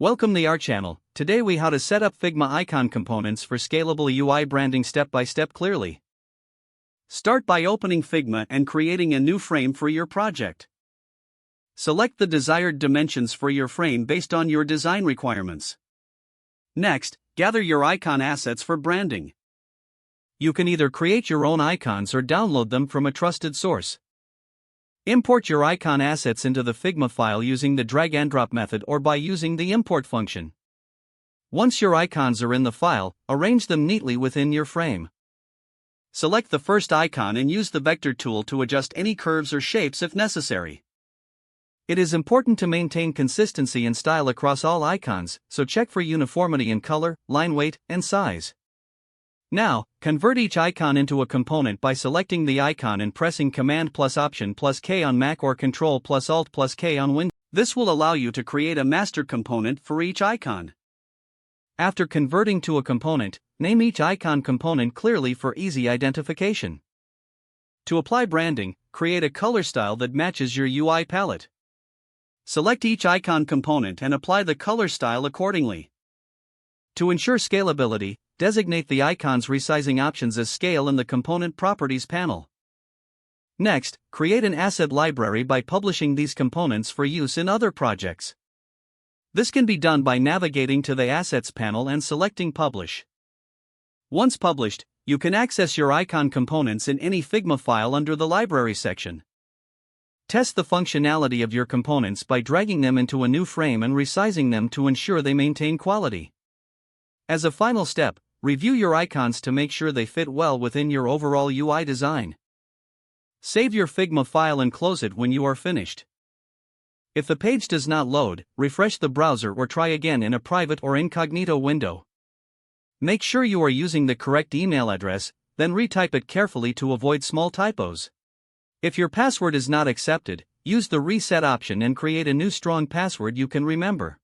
Welcome to our channel. Today we how to set up Figma icon components for scalable UI branding step by step clearly. Start by opening Figma and creating a new frame for your project. Select the desired dimensions for your frame based on your design requirements. Next, gather your icon assets for branding. You can either create your own icons or download them from a trusted source. Import your icon assets into the Figma file using the drag and drop method or by using the import function. Once your icons are in the file, arrange them neatly within your frame. Select the first icon and use the vector tool to adjust any curves or shapes if necessary. It is important to maintain consistency and style across all icons, so check for uniformity in color, line weight, and size. Now, convert each icon into a component by selecting the icon and pressing Command plus Option plus K on Mac or Control plus Alt plus K on Windows. This will allow you to create a master component for each icon. After converting to a component, name each icon component clearly for easy identification. To apply branding, create a color style that matches your UI palette. Select each icon component and apply the color style accordingly. To ensure scalability, designate the icon's resizing options as scale in the Component Properties panel. Next, create an asset library by publishing these components for use in other projects. This can be done by navigating to the Assets panel and selecting Publish. Once published, you can access your icon components in any Figma file under the Library section. Test the functionality of your components by dragging them into a new frame and resizing them to ensure they maintain quality. As a final step, review your icons to make sure they fit well within your overall UI design. Save your Figma file and close it when you are finished. If the page does not load, refresh the browser or try again in a private or incognito window. Make sure you are using the correct email address, then retype it carefully to avoid small typos. If your password is not accepted, use the reset option and create a new strong password you can remember.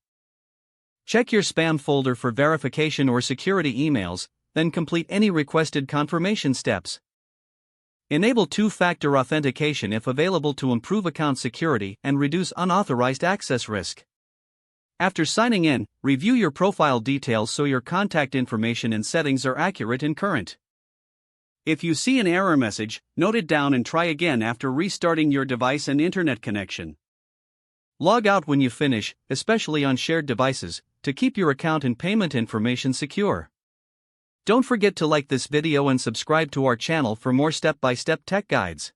Check your spam folder for verification or security emails, then complete any requested confirmation steps. Enable two-factor authentication if available to improve account security and reduce unauthorized access risk. After signing in, review your profile details so your contact information and settings are accurate and current. If you see an error message, note it down and try again after restarting your device and internet connection. Log out when you finish, especially on shared devices, to keep your account and payment information secure. Don't forget to like this video and subscribe to our channel for more step-by-step tech guides.